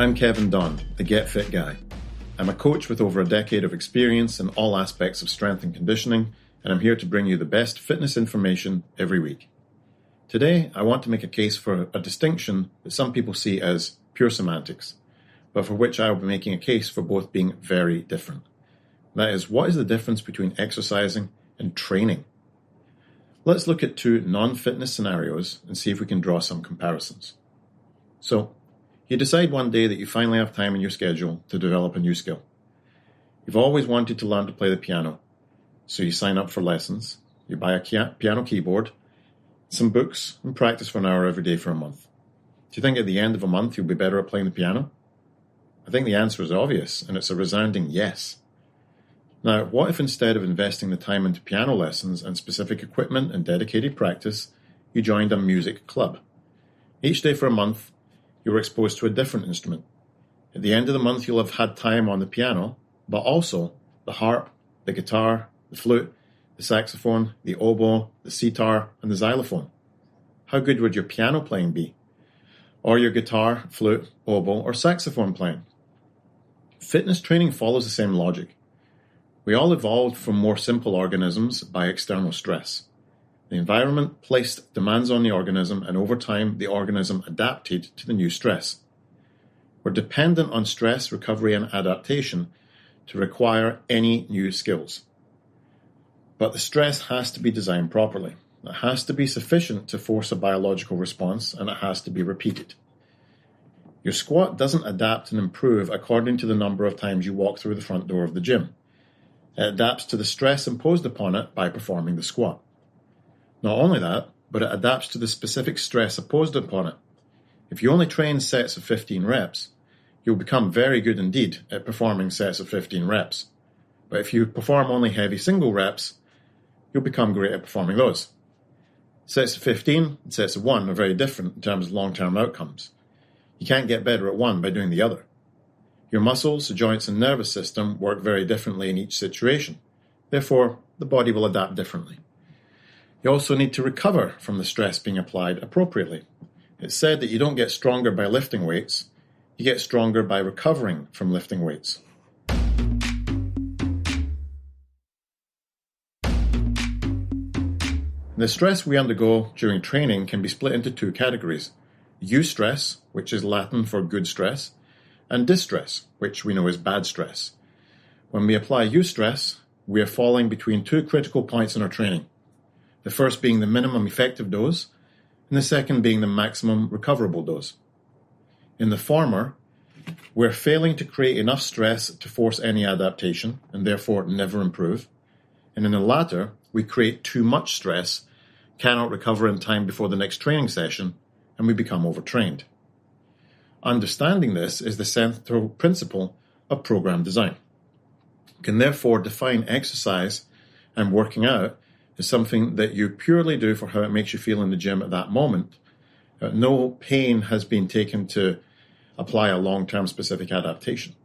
I'm Kevin Dunn, the Get Fit Guy. I'm a coach with over a decade of experience in all aspects of strength and conditioning, and I'm here to bring you the best fitness information every week. Today, I want to make a case for a distinction that some people see as pure semantics, but for which I will be making a case for both being very different. That is, what is the difference between exercising and training? Let's look at two non-fitness scenarios and see if we can draw some comparisons. So, you decide one day that you finally have time in your schedule to develop a new skill. You've always wanted to learn to play the piano, so you sign up for lessons, you buy a piano keyboard, some books, and practice for an hour every day for a month. Do you think at the end of a month you'll be better at playing the piano? I think the answer is obvious, and it's a resounding yes. Now, what if instead of investing the time into piano lessons and specific equipment and dedicated practice, you joined a music club? Each day for a month, you were exposed to a different instrument. At the end of the month, you'll have had time on the piano, but also the harp, the guitar, the flute, the saxophone, the oboe, the sitar, and the xylophone. How good would your piano playing be? Or your guitar, flute, oboe, or saxophone playing? Fitness training follows the same logic. We all evolved from more simple organisms by external stress. The environment placed demands on the organism, and over time, the organism adapted to the new stress. We're dependent on stress, recovery, and adaptation to require any new skills. But the stress has to be designed properly. It has to be sufficient to force a biological response, and it has to be repeated. Your squat doesn't adapt and improve according to the number of times you walk through the front door of the gym. It adapts to the stress imposed upon it by performing the squat. Not only that, but it adapts to the specific stress imposed upon it. If you only train sets of 15 reps, you'll become very good indeed at performing sets of 15 reps. But if you perform only heavy single reps, you'll become great at performing those. Sets of 15 and sets of 1 are very different in terms of long-term outcomes. You can't get better at one by doing the other. Your muscles, joints, and nervous system work very differently in each situation. Therefore, the body will adapt differently. You also need to recover from the stress being applied appropriately. It's said that you don't get stronger by lifting weights, you get stronger by recovering from lifting weights. The stress we undergo during training can be split into two categories: eustress, which is Latin for good stress, and distress, which we know is bad stress. When we apply eustress, we are falling between two critical points in our training. The first being the minimum effective dose, and the second being the maximum recoverable dose. In the former, we're failing to create enough stress to force any adaptation, and therefore never improve. And in the latter, we create too much stress, cannot recover in time before the next training session, and we become overtrained. Understanding this is the central principle of program design. You can therefore define exercise and working out as something that you purely do for how it makes you feel in the gym at that moment. No pain has been taken to apply a long-term specific adaptation.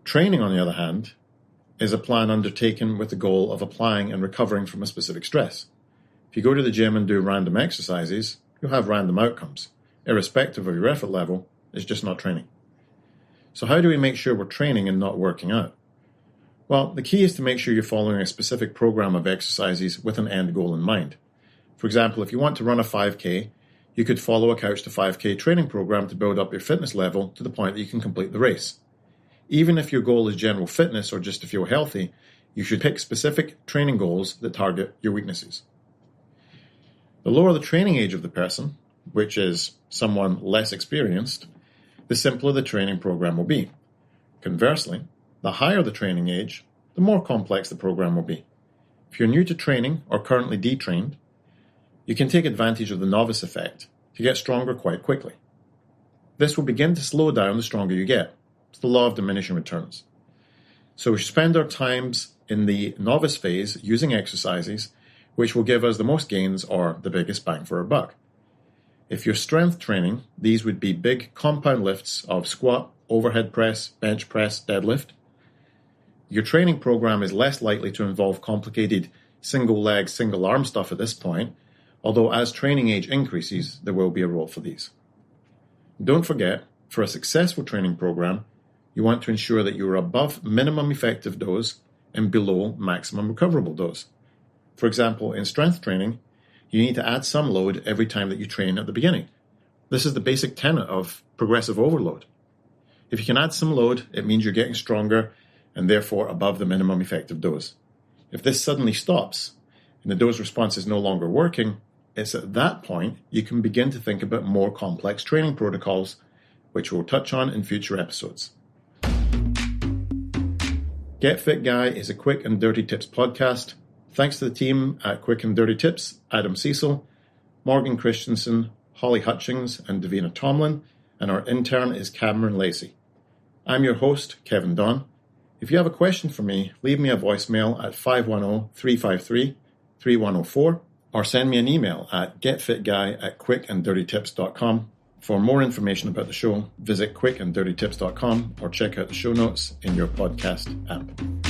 Training, on the other hand, is a plan undertaken with the goal of applying and recovering from a specific stress. If you go to the gym and do random exercises, you'll have random outcomes. Irrespective of your effort level, it's just not training. So how do we make sure we're training and not working out? Well, the key is to make sure you're following a specific program of exercises with an end goal in mind. For example, if you want to run a 5K, you could follow a Couch to 5K training program to build up your fitness level to the point that you can complete the race. Even if your goal is general fitness or just to feel healthy, you should pick specific training goals that target your weaknesses. The lower the training age of the person, which is someone less experienced, the simpler the training program will be. Conversely, the higher the training age, the more complex the program will be. If you're new to training or currently detrained, you can take advantage of the novice effect to get stronger quite quickly. This will begin to slow down the stronger you get. It's the law of diminishing returns. So we should spend our times in the novice phase using exercises which will give us the most gains or the biggest bang for our buck. If you're strength training, these would be big compound lifts of squat, overhead press, bench press, deadlift. Your training program is less likely to involve complicated single leg, single arm stuff at this point, although as training age increases, there will be a role for these. Don't forget, For a successful training program, you want to ensure that you are above minimum effective dose and below maximum recoverable dose. For example, in strength training, you need to add some load every time that you train at the beginning. This is the basic tenet of progressive overload. If you can add some load, it means you're getting stronger and therefore above the minimum effective dose. If this suddenly stops and the dose response is no longer working, it's at that point you can begin to think about more complex training protocols, which we'll touch on in future episodes. Get Fit Guy is a quick and dirty tips podcast. Thanks to the team at Quick and Dirty Tips, Adam Cecil, Morgan Christensen, Holly Hutchings, and Davina Tomlin, and our intern is Cameron Lacey. I'm your host, Kevin Don. If you have a question for me, leave me a voicemail at 510-353-3104 or send me an email at getfitguy@quickanddirtytips.com. For more information about the show, visit quickanddirtytips.com or check out the show notes in your podcast app.